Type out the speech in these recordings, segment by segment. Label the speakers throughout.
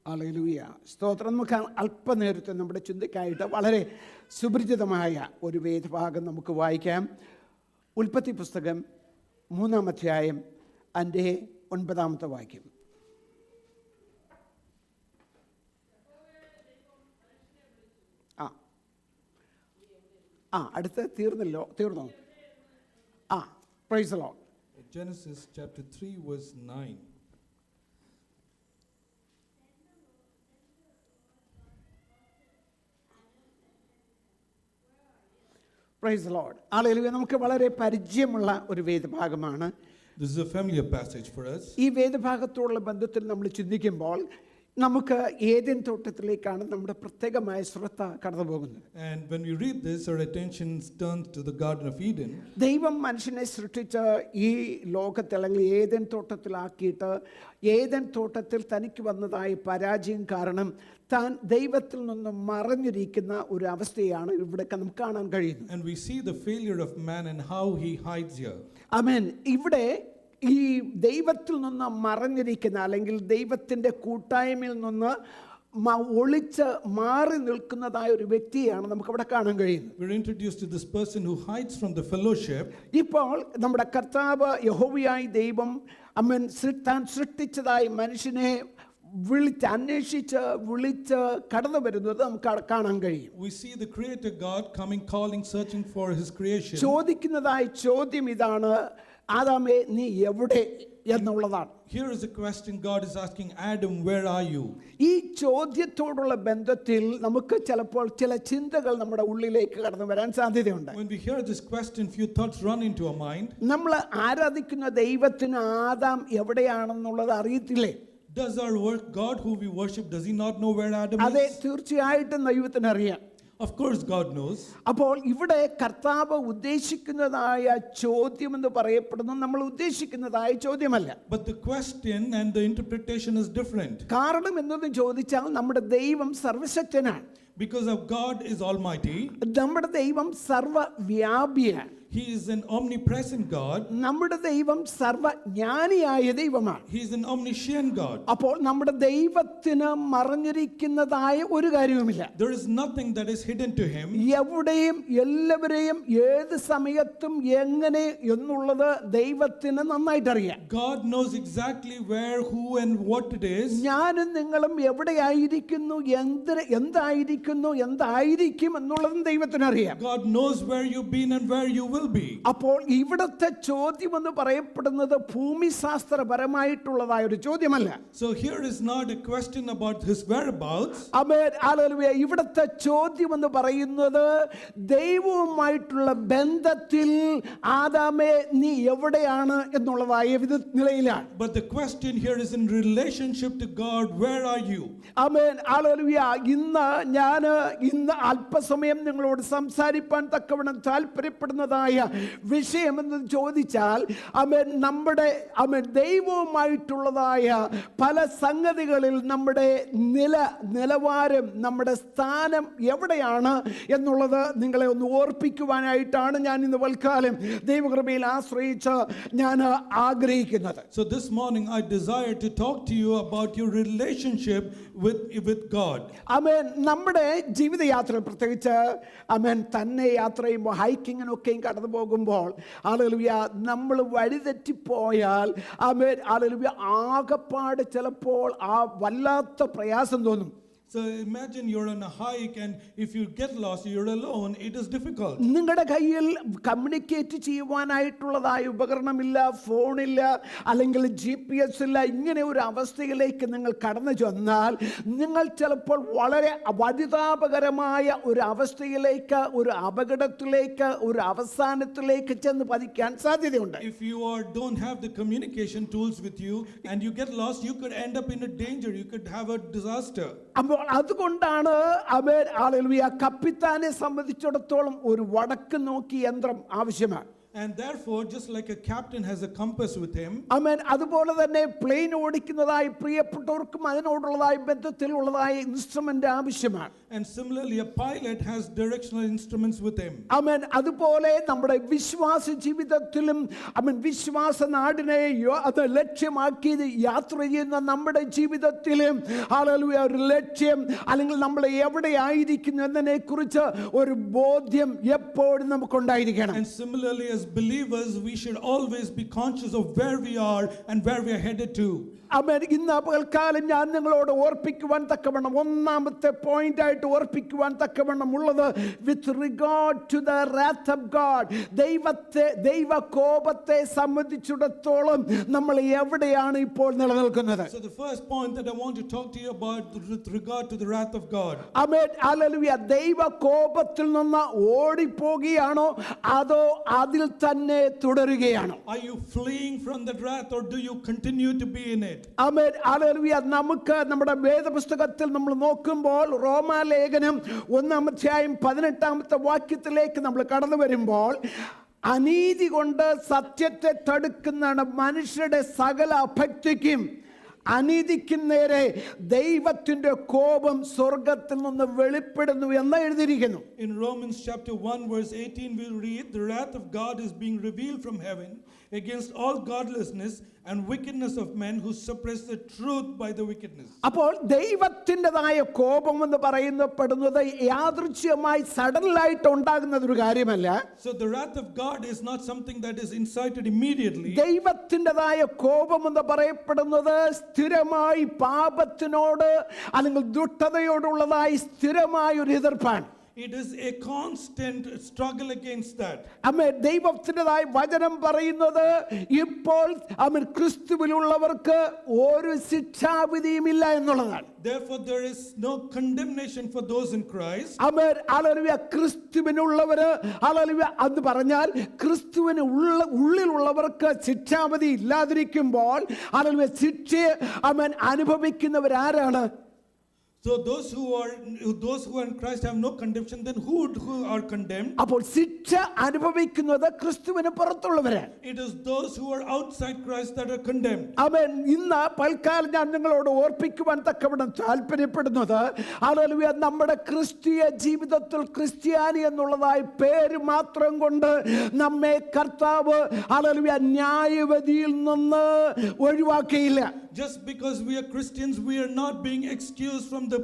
Speaker 1: Hallelujah. സ്തോത്രം. നമുക്ക് അല്പനേരത്തെ നമ്മുടെ ചിന്തയ്ക്കായിട്ട് വളരെ സുപരിചിതമായ ഒരു വേദഭാഗം നമുക്ക് വായിക്കാം. ഉൽപ്പത്തി പുസ്തകം 3-ാം അധ്യായം അതിൻ്റെ 9-ാമത്തെ വാക്യം. അടുത്ത് തീർന്നോ? Praise the Lord.
Speaker 2: Genesis chapter 3 verse 9.
Speaker 1: Praise the Lord. Hallelujah. നമുക്ക് വളരെ പരിചയമുള്ള ഒരു വേദഭാഗമാണ്.
Speaker 2: This is a familiar passage for us.
Speaker 1: ഈ വേദഭാഗത്തോടുള്ള ബന്ധത്തിൽ നമ്മൾ ചിന്തിക്കുമ്പോൾ നമുക്ക് ഏദൻ തോട്ടത്തിലേക്കാണ് നമ്മുടെ പ്രത്യേകമായ ശ്രദ്ധ കടന്നു പോകുന്നത്.
Speaker 2: And when we read this, our attention turns to the Garden of Eden.
Speaker 1: ദൈവം മനുഷ്യനെ സൃഷ്ടിച്ച് ഈ ലോകത്തിൽ അല്ലെങ്കിൽ ഏദൻ തോട്ടത്തിലാക്കിയിട്ട് ഏദൻ തോട്ടത്തിൽ തനിക്ക് വന്നതായ പരാജയം കാരണം താൻ ദൈവത്തിൽ നിന്ന് മറഞ്ഞിരിക്കുന്ന ഒരു അവസ്ഥയാണ് ഇവിടെ നമുക്ക് കാണാൻ കഴിയുന്നത്.
Speaker 2: And we see the failure of man and how he hides here.
Speaker 1: ആമേൻ. ഇവിടെ ഈ ദൈവത്തിൽ നിന്ന് മറഞ്ഞിരിക്കുന്ന അല്ലെങ്കിൽ ദൈവത്തിൻ്റെ കൂട്ടായ്മയിൽ നിന്ന് ഒളിച്ച് മാറി നിൽക്കുന്നതായ ഒരു വ്യക്തിയാണ് നമുക്കവിടെ കാണാൻ കഴിയുന്നത്.
Speaker 2: We're introduced to this person who hides from the fellowship.
Speaker 1: ഇപ്പോൾ നമ്മുടെ കർത്താവ് യഹോവയായ ദൈവം താൻ സൃഷ്ടിച്ചതായി മനുഷ്യനെ വിളിച്ച് കടന്നു വരുന്നത് നമുക്ക് കാണാൻ കഴിയും.
Speaker 2: We see the creator God coming, calling, searching for his creation.
Speaker 1: ചോദിക്കുന്നതായ ചോദ്യം ഇതാണ്, ആദാമേ നീ എവിടെ എന്നുള്ളതാണ്.
Speaker 2: Here is a question God is asking Adam, where are you?
Speaker 1: ഈ ചോദ്യത്തോടുള്ള ബന്ധത്തിൽ നമുക്ക് ചിലപ്പോൾ ചില ചിന്തകൾ നമ്മുടെ ഉള്ളിലേക്ക് കടന്നു വരാൻ സാധ്യതയുണ്ട്.
Speaker 2: When we hear this question, few thoughts run into our mind.
Speaker 1: നമ്മൾ ആരാധിക്കുന്ന ദൈവത്തിന് ആദാം എവിടെയാണെന്നുള്ളത് അറിയത്തില്ലേ?
Speaker 2: Does our God who we worship, does he not know where Adam is?
Speaker 1: അതെ, തീർച്ചയായിട്ടും ദൈവത്തിന് അറിയാം.
Speaker 2: Of course God knows.
Speaker 1: അപ്പോൾ ഇവിടെ കർത്താവ് ഉദ്ദേശിക്കുന്നതായ ചോദ്യം എന്ന് പറയപ്പെടുന്നത് നമ്മൾ ഉദ്ദേശിക്കുന്നതായ ചോദ്യമല്ല.
Speaker 2: But the question and the interpretation is different.
Speaker 1: കാരണം എന്നൊന്നും ചോദിച്ചാൽ നമ്മുടെ ദൈവം സർവശക്തനാണ്.
Speaker 2: Because of God is almighty.
Speaker 1: നമ്മുടെ ദൈവം സർവ്വവ്യാപിയാണ്.
Speaker 2: He is an omnipresent God.
Speaker 1: നമ്മുടെ ദൈവം സർവജ്ഞാനിയായ ദൈവമാണ്.
Speaker 2: He is an omniscient God.
Speaker 1: അപ്പോൾ നമ്മുടെ ദൈവത്തിന് മറഞ്ഞിരിക്കുന്നതായ ഒരു കാര്യവുമില്ല.
Speaker 2: There is nothing that is hidden to him.
Speaker 1: എവിടെയും എല്ലാവരെയും ഏത് സമയത്തും എങ്ങനെ എന്നുള്ളത് ദൈവത്തിന് നന്നായിട്ട് അറിയാം.
Speaker 2: God knows exactly where, who and what it is.
Speaker 1: ഞാനും നിങ്ങളും എവിടെയായിരിക്കുന്നു, എന്തായിരിക്കും എന്നുള്ളതും ദൈവത്തിന് അറിയാം.
Speaker 2: God knows where you've been and where you will be.
Speaker 1: അപ്പോൾ ഇവിടുത്തെ ചോദ്യം എന്ന് പറയപ്പെടുന്നത് ഭൂമിശാസ്ത്രപരമായിട്ടുള്ളതായ ഒരു ചോദ്യമല്ല.
Speaker 2: So here is not a question about his whereabouts.
Speaker 1: Amen. Hallelujah. ഇവിടുത്തെ ചോദ്യം എന്ന് പറയുന്നത് ദൈവവുമായിട്ടുള്ള ബന്ധത്തിൽ ആദാമേ നീ എവിടെയാണ് എന്നുള്ളതായ നിലയിലാണ്.
Speaker 2: But the question here is in relationship to God, where are you?
Speaker 1: Amen. Hallelujah. ഇന്ന് അല്പസമയം നിങ്ങളോട് സംസാരിപ്പാൻ തക്കവണ്ണം താല്പര്യപ്പെടുന്നതായ വിഷയമെന്ന് ചോദിച്ചാൽ നമ്മുടെ ദൈവവുമായിട്ടുള്ളതായ പല സംഗതികളിൽ നമ്മുടെ നിലവാരം, നമ്മുടെ സ്ഥാനം എവിടെയാണ് എന്നുള്ളത് നിങ്ങളെ ഒന്ന് ഓർപ്പിക്കുവാനായിട്ടാണ് ഞാൻ ഇന്ന് വൽക്കാലം ദൈവകൃപയിൽ ആശ്രയിച്ച് ഞാൻ ആഗ്രഹിക്കുന്നത്.
Speaker 2: So this morning I desire to talk to you about your relationship with God.
Speaker 1: ആമേൻ. നമ്മുടെ ജീവിതയാത്ര പ്രത്യേകിച്ച് തന്നെ യാത്ര ചെയ്യുമ്പോൾ ഹൈക്കിങ്ങിനൊക്കെയും കടന്നു പോകുമ്പോൾ ഹല്ലേലൂയ നമ്മൾ വഴിതെറ്റിപ്പോയാൽ ഹല്ലേലൂയ ആകപ്പാട് ചിലപ്പോൾ വല്ലാത്ത പ്രയാസം തോന്നും.
Speaker 2: So imagine you're on a hike and if you get lost, you're alone, it is difficult.
Speaker 1: നിങ്ങളുടെ കയ്യിൽ കമ്മ്യൂണിക്കേറ്റ് ചെയ്യുവാനായിട്ടുള്ളതായ ഉപകരണമില്ല, ഫോണില്ല, അല്ലെങ്കിൽ GPS ഇല്ല. ഇങ്ങനെ ഒരു അവസ്ഥയിലേക്ക് നിങ്ങൾ കടന്നു ചെന്നാൽ നിങ്ങൾ ചിലപ്പോൾ വളരെ പരിതാപകരമായ ഒരു അവസ്ഥയിലേക്ക്, ഒരു അപകടത്തിലേക്ക്, ഒരു അവസാനത്തിലേക്ക് ചെന്ന് പതിക്കാൻ സാധ്യതയുണ്ട്.
Speaker 2: If you don't have the communication tools with you and you get lost, you could end up in a danger, you could have a disaster.
Speaker 1: അതുകൊണ്ടാണ് കപ്പിത്താനെ സംബന്ധിച്ചിടത്തോളം ഒരു വടക്ക് നോക്കി യന്ത്രം ആവശ്യമാണ്.
Speaker 2: And therefore, just like a captain has a compass with him,
Speaker 1: ആമേൻ. അതുപോലെ തന്നെ plain ഓടിക്കുന്നതായി പ്രിയപ്പെട്ടവർക്കും അതിനോടുള്ളതായ ബന്ധത്തിലുള്ളതായ ഇൻസ്ട്രുമെന്റ് ആവശ്യമാണ്.
Speaker 2: and similarly, a pilot has directional instruments with him.
Speaker 1: ആമേൻ. അതുപോലെ നമ്മുടെ വിശ്വാസ ജീവിതത്തിലും ആമേൻ വിശ്വാസ നാടിനെ അത് ലക്ഷ്യമാക്കി യാത്ര ചെയ്യുന്ന നമ്മുടെ ജീവിതത്തിലും ഹല്ലേലൂയ ഒരു ലക്ഷ്യം അല്ലെങ്കിൽ നമ്മൾ എവിടെ ആയിരിക്കുന്നു എന്നതിനെ കുറിച്ച് ഒരു ബോധ്യം എപ്പോഴും നമുക്കുണ്ടായിരിക്കണം.
Speaker 2: And similarly, as believers, we should always be conscious of where we are and where we are headed to.
Speaker 1: ആമേൻ. ഇന്ന് പകൽക്കാലം ഞാൻ നിങ്ങളോട് ഓർപ്പിക്കുവാൻ തക്കവണ്ണം ഒന്നാമത്തെ പോയിന്റ് ആയിട്ട് ഓർപ്പിക്കുവാൻ തക്കവണ്ണം ഉള്ളത് with regard to the wrath of God, ദൈവ കോപത്തെ സംബന്ധിച്ചിടത്തോളം നമ്മൾ എവിടെയാണ് ഇപ്പോൾ നിലനിൽക്കുന്നത്?
Speaker 2: So the first point that I want to talk to you about with regard to the wrath of God.
Speaker 1: Amen. Hallelujah. ദൈവ കോപത്തിൽ നിന്ന് ഓടിപ്പോകുകയാണോ അതോ അതിൽ തന്നെ തുടരുകയാണോ?
Speaker 2: Are you fleeing from that wrath or do you continue to be in it?
Speaker 1: Amen. Hallelujah. നമുക്ക് നമ്മുടെ വേദപുസ്തകത്തിൽ നമ്മൾ നോക്കുമ്പോൾ റോമാലേഖനം 1-ാം വാക്യത്തിലേക്ക് നമ്മൾ കടന്നു വരുമ്പോൾ അനീതി കൊണ്ട് സത്യത്തെ തടുക്കുന്നതാണ് മനുഷ്യരുടെ സകല അഭക്തിക്കും അനീതിക്കും നേരെ ദൈവത്തിന്റെ കോപം സ്വർഗത്തിൽ നിന്ന് വെളിപ്പെടുന്നു എന്ന് എഴുതിയിരിക്കുന്നു.
Speaker 2: In Romans chapter 1 verse 18 we read, the wrath of God is being revealed from heaven against all godlessness and wickedness of men who suppress the truth by the wickedness.
Speaker 1: അപ്പോൾ ദൈവത്തിൻ്റെതായ കോപം എന്ന് പറയുന്നത് യാദൃച്ഛികമായി സഡൻലായിട്ട് ഉണ്ടാകുന്ന ഒരു കാര്യമല്ല.
Speaker 2: So the wrath of God is not something that is incited immediately.
Speaker 1: ദൈവത്തിൻ്റെതായ കോപം എന്ന് പറയപ്പെടുന്നത് സ്ഥിരമായി പാപത്തിനോട് അല്ലെങ്കിൽ ദുഷ്ടതയോടുള്ളതായി സ്ഥിരമായ ഒരു എതിർപ്പാണ്.
Speaker 2: It is a constant struggle against that.
Speaker 1: ആമേൻ. ദൈവത്തിൻ്റെതായ വചനം പറയുന്നത് ഇപ്പോൾ ആമേൻ ക്രിസ്തുവിലുള്ളവർക്ക് ഒരു ശിക്ഷാവിധിയുമില്ല എന്നുള്ളതാണ്.
Speaker 2: Therefore there is no condemnation for those in Christ.
Speaker 1: ആമേൻ. ഹല്ലേലൂയ. ക്രിസ്തുവിനുള്ളവര് ഹല്ലേലൂയ എന്ന് പറഞ്ഞാൽ ക്രിസ്തുവിന് ഉള്ളിലുള്ളവർക്ക് ശിക്ഷാവിധി ഇല്ലാതിരിക്കുമ്പോൾ ഹല്ലേലൂയ ശിക്ഷയെ ആമേൻ അനുഭവിക്കുന്നവരാരാണ്?
Speaker 2: So those who are in Christ have no condemnation. Then who are condemned?
Speaker 1: അപ്പോൾ ശിക്ഷ അനുഭവിക്കുന്നത് ക്രിസ്തുവിന് പുറത്തുള്ളവരാണ്.
Speaker 2: It is those who are outside Christ that are condemned.
Speaker 1: ആമേൻ. ഇന്ന് പൽക്കാലം ഞാൻ നിങ്ങളോട് ഓർപ്പിക്കുവാൻ തക്കവണ്ണം താല്പര്യപ്പെടുന്നത് ഹല്ലേലൂയ നമ്മുടെ ക്രിസ്തീയ ജീവിതത്തിൽ ക്രിസ്ത്യാനി എന്നുള്ളതായ പേര് മാത്രം കൊണ്ട് നമ്മെ കർത്താവ് ഹല്ലേലൂയ ന്യായവിധിയിൽ നിന്ന് ഒഴിവാക്കിയില്ല.
Speaker 2: Just because we are Christians, we are not being excused from the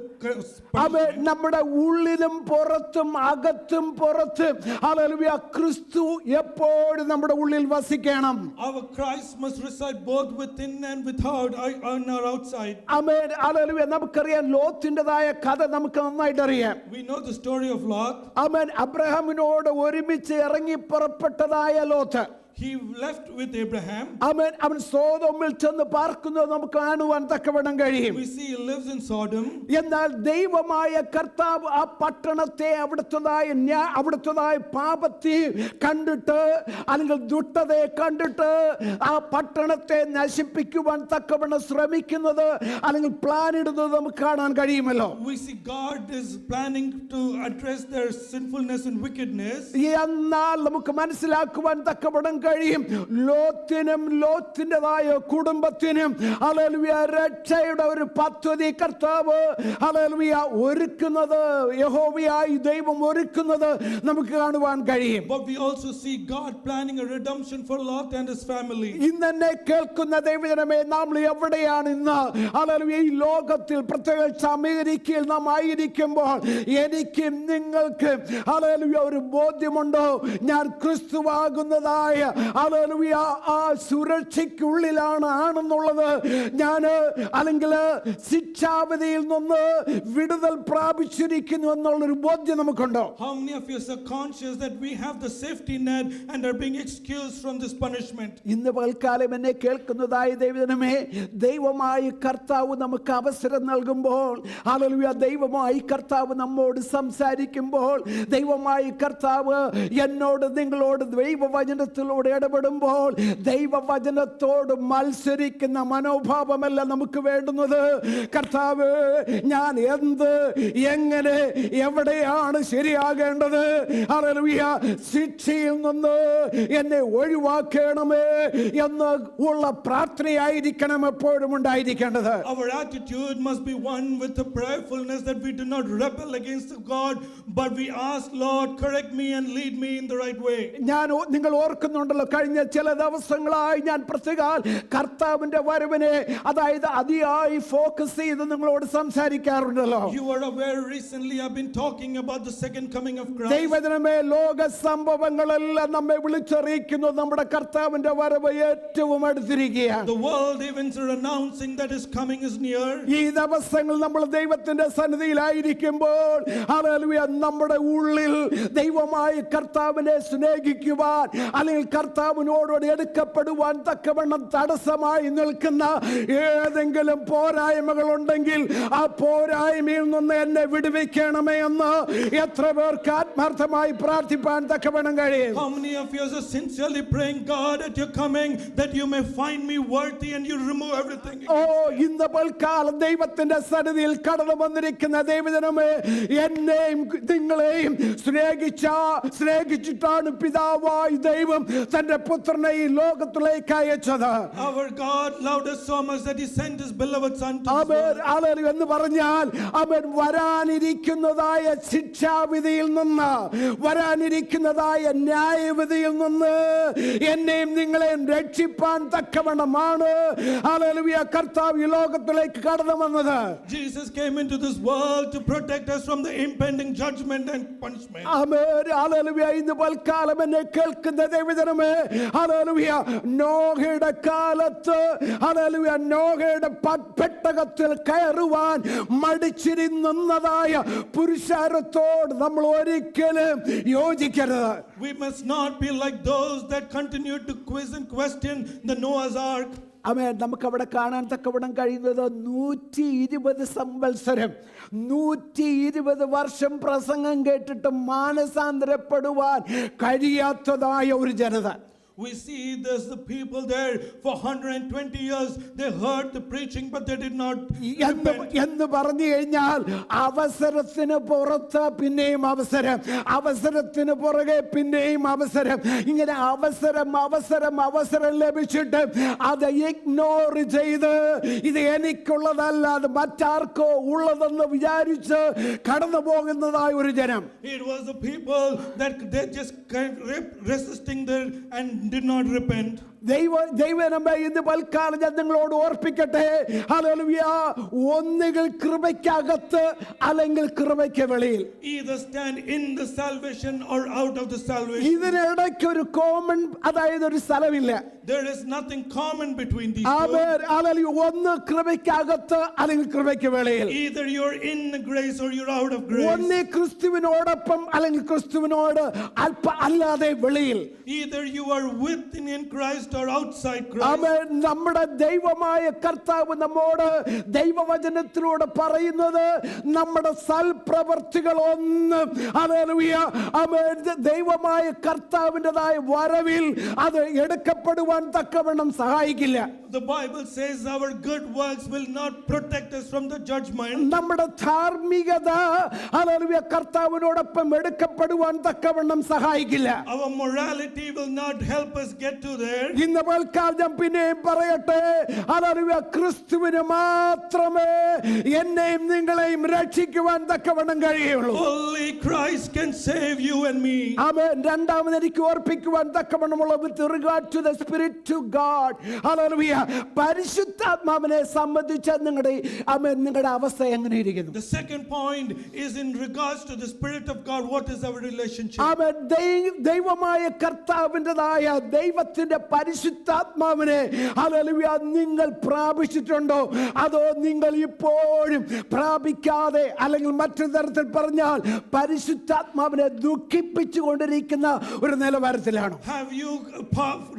Speaker 1: ആമേൻ. നമ്മുടെ ഉള്ളിലും പുറത്തും അകത്തും പുറത്തും ഹല്ലേലൂയ ക്രിസ്തു എപ്പോഴും നമ്മുടെ ഉള്ളിൽ വസിക്കണം.
Speaker 2: Our Christ must reside both within and without, on our outside.
Speaker 1: Amen. Hallelujah. നമുക്കറിയാം ലോത്തിൻ്റെതായ കഥ നമുക്ക് നന്നായിട്ട് അറിയാം.
Speaker 2: We know the story of Lot.
Speaker 1: ആമേൻ. അബ്രഹാമിനോട് ഒരുമിച്ച് ഇറങ്ങി പുറപ്പെട്ടതായ Lot
Speaker 2: He left with Abraham.
Speaker 1: ആമേൻ. അവൻ സോദോമിൽ ചെന്ന് പാർക്കുന്നത് നമുക്ക് കാണുവാൻ തക്കവണ്ണം കഴിയും.
Speaker 2: We see he lives in Sodom.
Speaker 1: എന്നാൽ ദൈവമായ കർത്താവ് ആ പട്ടണത്തെ അവിടുത്തതായ പാപത്തെ കണ്ടിട്ട് അല്ലെങ്കിൽ ദുഷ്ടതയെ കണ്ടിട്ട് ആ പട്ടണത്തെ നശിപ്പിക്കുവാൻ തക്കവണ്ണം ശ്രമിക്കുന്നത് അല്ലെങ്കിൽ പ്ലാൻ ഇടുന്നത് നമുക്ക് കാണാൻ കഴിയുമല്ലോ.
Speaker 2: We see God is planning to address their sinfulness and wickedness.
Speaker 1: എന്നാൽ നമുക്ക് മനസ്സിലാക്കുവാൻ തക്കവണ്ണം കഴിയും ലോത്തിൻ്റെതായ കുടുംബത്തിനും ഹല്ലേലൂയ രക്ഷയുടെ ഒരു പദ്ധതി കർത്താവ് ഹല്ലേലൂയ ഒരുക്കുന്നത് യഹോവയായി ദൈവം ഒരുക്കുന്നത് നമുക്ക് കാണുവാൻ കഴിയും.
Speaker 2: But we also see God planning a redemption for Lot and his family.
Speaker 1: ഇന്നെന്നെ കേൾക്കുന്ന ദൈവജനമേ, നാം എവിടെയാണ് ഇന്ന്? ഹല്ലേലൂയ. ഈ ലോകത്തിൽ പ്രത്യേകിച്ച് അമേരിക്കയിൽ നാം ആയിരിക്കുമ്പോൾ എനിക്കും നിങ്ങൾക്ക് ഹല്ലേലൂയ ഒരു ബോധ്യമുണ്ടോ? ഞാൻ ക്രിസ്തുവാകുന്നതായ ഹല്ലേലൂയ ആ സുരക്ഷയ്ക്കുള്ളിലാണെന്നുള്ളത് ഞാൻ അല്ലെങ്കിൽ ശിക്ഷാവിധിയിൽ നിന്ന് വിടുതൽ പ്രാപിച്ചിരിക്കുന്നു എന്നുള്ളൊരു ബോധ്യം നമുക്കുണ്ടോ?
Speaker 2: How many of us are conscious that we have the safety net and are being excused from this punishment?
Speaker 1: ഇന്ന് പൽക്കാലം എന്നെ കേൾക്കുന്നതായ ദൈവജനമേ, ദൈവമായി കർത്താവ് നമുക്ക് അവസരം നൽകുമ്പോൾ ഹല്ലേലൂയ ദൈവമായി കർത്താവ് നമ്മോട് സംസാരിക്കുമ്പോൾ ദൈവമായി കർത്താവ് എന്നോട് നിങ്ങളോട് ദൈവവചനത്തിലൂടെ ദൈവത്തോട് ഇടപെടുമ്പോൾ ദൈവവചനത്തോട് മത്സരിക്കുന്ന മനോഭാവമല്ല നമുക്ക് വേണ്ടുന്നത്. കർത്താവ്, ഞാൻ എങ്ങനെ എവിടെയാണ് ശരിയാകേണ്ടത്? ഹല്ലേലൂയ. ശിക്ഷയിൽ നിന്ന് എന്നെ ഒഴിവാക്കണമേ എന്ന് ഉള്ള പ്രാർത്ഥനയായിരിക്കണം എപ്പോഴും ഉണ്ടായിരിക്കേണ്ടത്.
Speaker 2: Our attitude must be one with the prayerfulness that we do not rebel against God, but we ask, Lord, correct me and lead me in the right way.
Speaker 1: നിങ്ങൾ ഓർക്കുന്നുണ്ടല്ലോ, കഴിഞ്ഞ ചില ദിവസങ്ങളായി ഞാൻ പ്രത്യേകം കർത്താവിന്റെ വരവിനെ അതായത് അതിയായി ഫോക്കസ് ചെയ്ത് നിങ്ങളോട് സംസാരിക്കാറുണ്ടല്ലോ.
Speaker 2: You are aware recently I've been talking about the second coming of Christ.
Speaker 1: ദൈവജനമേ, ലോക സംഭവങ്ങളെല്ലാം നമ്മെ വിളിച്ചറിയിക്കുന്നു നമ്മുടെ കർത്താവിന്റെ വരവ് ഏറ്റവും അടുത്തിരിക്കുകയാണ്.
Speaker 2: The world events are announcing that his coming is near.
Speaker 1: ഈ ദിവസങ്ങൾ നമ്മൾ ദൈവത്തിന്റെ സന്നിധിയിലായിരിക്കുമ്പോൾ ഹല്ലേലൂയ, നമ്മുടെ ഉള്ളിൽ ദൈവമായ കർത്താവിനെ സ്നേഹിക്കുവാൻ അല്ലെങ്കിൽ കർത്താവിനോട് എടുക്കപ്പെടുവാൻ തക്കവണ്ണം തടസ്സമായി നിൽക്കുന്ന ഏതെങ്കിലും പോരായ്മകൾ ഉണ്ടെങ്കിൽ ആ പോരായ്മയിൽ നിന്ന് എന്നെ വിടുവിക്കണമേ എന്ന് എത്ര പേർക്ക് ആത്മാർത്ഥമായി പ്രാർത്ഥിപ്പാൻ തക്കവണ്ണം കഴിയും?
Speaker 2: How many of you are sincerely praying, God, at your coming that you may find me worthy and you remove everything?
Speaker 1: ഇന്ന് പൽക്കാലം ദൈവത്തിന്റെ സന്നിധിയിൽ കടന്നു വന്നിരിക്കുന്ന ദൈവജനമേ, എന്നെയും നിങ്ങളെയും സ്നേഹിച്ചിട്ടാണ് പിതാവായി ദൈവം തന്റെ പുത്രനെ ഈ ലോകത്തിലേക്ക് അയച്ചത്.
Speaker 2: Our God loved us so much that he sent his beloved son to
Speaker 1: എന്ന് പറഞ്ഞാൽ അവൻ വരാനിരിക്കുന്നതായ ശിക്ഷാവിധിയിൽ നിന്ന്, വരാനിരിക്കുന്നതായ ന്യായവിധിയിൽ നിന്ന് എന്നെയും നിങ്ങളെയും രക്ഷിപ്പാൻ തക്കവണ്ണമാണ് ഹല്ലേലൂയ കർത്താവ് ഈ ലോകത്തിലേക്ക് കടന്നു വന്നത്.
Speaker 2: Jesus came into this world to protect us from the impending judgment and punishment.
Speaker 1: Amen. Hallelujah. ഇന്ന് പൽക്കാലം എന്നെ കേൾക്കുന്ന ദൈവജനമേ, ഹല്ലേലൂയ, നോഹയുടെ കാലത്ത് ഹല്ലേലൂയ നോഹയുടെ പെട്ടകത്തിൽ കയറുവാൻ മടിച്ചിരുന്നതായ പുരുഷാരത്തോട് നമ്മൾ ഒരിക്കലും യോജിക്കരുത്.
Speaker 2: We must not be like those that continue to quiz and question the Noah's Ark.
Speaker 1: ആമേൻ. നമുക്ക് അവിടെ കാണാൻ തക്കവിടം കഴിയുന്നത് 120 സംവത്സരം 120 വർഷം പ്രസംഗം കേട്ടിട്ട് മാനസാന്തരപ്പെടുവാൻ കഴിയാത്തതായ ഒരു ജനത.
Speaker 2: We see there's the people there for 120 years. They heard the preaching, but they did not repent.
Speaker 1: എന്ന് പറഞ്ഞു കഴിഞ്ഞാൽ അവസരത്തിന് പുറത്ത് പിന്നെയും അവസരം, അവസരത്തിന് പുറകെ പിന്നെയും അവസരം, ഇങ്ങനെ അവസരം ലഭിച്ചിട്ട് അത് ഇഗ്നോർ ചെയ്ത് ഇത് എനിക്കുള്ളതല്ല അത് മറ്റാർക്കോ ഉള്ളതെന്ന് വിചാരിച്ച് കടന്നു പോകുന്നതായ ഒരു ജനം.
Speaker 2: It was the people that they just resisting there and did not repent.
Speaker 1: ദൈവനമ്മ ഇന്ന് പൽക്കാലം ഞാൻ നിങ്ങളോട് ഓർപ്പിക്കട്ടെ, ഹല്ലേലൂയ, ഒന്നുകിൽ കൃപയ്ക്കകത്ത് അല്ലെങ്കിൽ കൃപയ്ക്ക് വെളിയിൽ.
Speaker 2: Either stand in the salvation or out of the salvation.
Speaker 1: ഇതിനിടയ്ക്ക് ഒരു കോമൺ അതായത് ഒരു സ്ഥലമില്ല.
Speaker 2: There is nothing common between these two.
Speaker 1: Amen. Hallelujah. ഒന്ന് കൃപയ്ക്കകത്ത് അല്ലെങ്കിൽ കൃപയ്ക്ക് വെളിയിൽ.
Speaker 2: Either you're in grace or you're out of grace.
Speaker 1: ഒന്ന് ക്രിസ്തുവിനോടൊപ്പം അല്ലെങ്കിൽ ക്രിസ്തുവിനോട് അല്ലാതെ വെളിയിൽ.
Speaker 2: Either you are within in Christ or outside Christ.
Speaker 1: ആമേൻ. നമ്മുടെ ദൈവമായ കർത്താവ് നമ്മോട് ദൈവവചനത്തിലൂടെ പറയുന്നത് നമ്മുടെ സൽപ്രവർത്തികൾ ഒന്നും ഹല്ലേലൂയ ആമേൻ ദൈവമായ കർത്താവിൻ്റെതായ വരവിൽ അത് എടുക്കപ്പെടുവാൻ തക്കവണ്ണം സഹായിക്കില്ല.
Speaker 2: The Bible says our good works will not protect us from the judgment.
Speaker 1: നമ്മുടെ ധാർമ്മികത ഹല്ലേലൂയ കർത്താവിനോടൊപ്പം എടുക്കപ്പെടുവാൻ തക്കവണ്ണം സഹായിക്കില്ല.
Speaker 2: Our morality will not help us get to there.
Speaker 1: ഇന്ന് പൽക്കാലം പിന്നെയും പറയട്ടെ, ഹല്ലേലൂയ, ക്രിസ്തുവിന് മാത്രമേ എന്നെയും നിങ്ങളെയും രക്ഷിക്കുവാൻ തക്കവണ്ണം കഴിയുള്ളൂ.
Speaker 2: Only Christ can save you and me.
Speaker 1: ആമേൻ. രണ്ടാമത് എനിക്ക് ഓർപ്പിക്കുവാൻ തക്കവണ്ണമുള്ള with regard to the spirit to God, hallelujah, പരിശുദ്ധാത്മാവിനെ സംബന്ധിച്ച് നിങ്ങളുടെ അവസ്ഥ എങ്ങനെ ഇരിക്കുന്നു?
Speaker 2: The second point is in regards to the Spirit of God. What is our relationship?
Speaker 1: ആമേൻ. ദൈവമായ കർത്താവിൻ്റെതായ ദൈവത്തിന്റെ പരിശുദ്ധാത്മാവിനെ ഹല്ലേലൂയ നിങ്ങൾ പ്രാപിച്ചിട്ടുണ്ടോ? അതോ നിങ്ങൾ ഇപ്പോഴും പ്രാപിക്കാതെ അല്ലെങ്കിൽ മറ്റൊരു തരത്തിൽ പറഞ്ഞാൽ പരിശുദ്ധാത്മാവിനെ ദുഃഖിപ്പിച്ചുകൊണ്ടിരിക്കുന്ന ഒരു നിലവാരത്തിലാണോ?
Speaker 2: Have you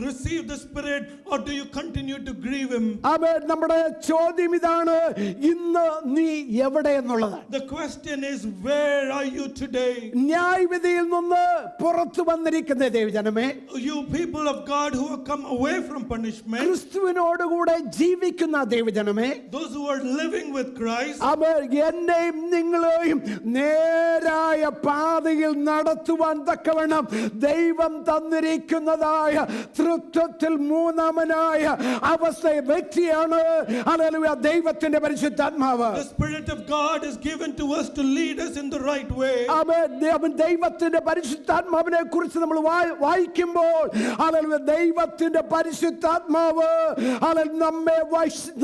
Speaker 2: received the Spirit or do you continue to to grieve him.
Speaker 1: ആമേൻ. നമ്മുടെ ചോദ്യം ഇതാണ്, ഇന്ന് നീ എവിടെ എന്നുള്ളത്.
Speaker 2: The question is, where are you today?
Speaker 1: ന്യായവിധിയിൽ നിന്ന് പുറത്തു വന്നിരിക്കുന്ന ദൈവജനമേ,
Speaker 2: You people of God who have come away from punishment,
Speaker 1: ക്രിസ്തുവിനോടുകൂടെ ജീവിക്കുന്ന ദൈവജനമേ,
Speaker 2: those who are living with Christ,
Speaker 1: ആമേൻ, എന്നെയും നിങ്ങളെയും നേരായ പാതയിൽ നടത്തുവാൻ തക്കവണ്ണം ദൈവം തന്നിരിക്കുന്നതായ തൃത്വത്തിൽ മൂന്നാമനായ അവസ്ഥ വ്യക്തിയാണ് ഹല്ലേലൂയ ദൈവത്തിന്റെ പരിശുദ്ധാത്മാവ്.
Speaker 2: the Spirit of God is given to us to lead us in the right way.
Speaker 1: ആമേൻ. ദൈവത്തിന്റെ പരിശുദ്ധാത്മാവിനെ കുറിച്ച് നമ്മൾ വായിക്കുമ്പോൾ ഹല്ലേലൂയ ദൈവത്തിന്റെ പരിശുദ്ധാത്മാവ്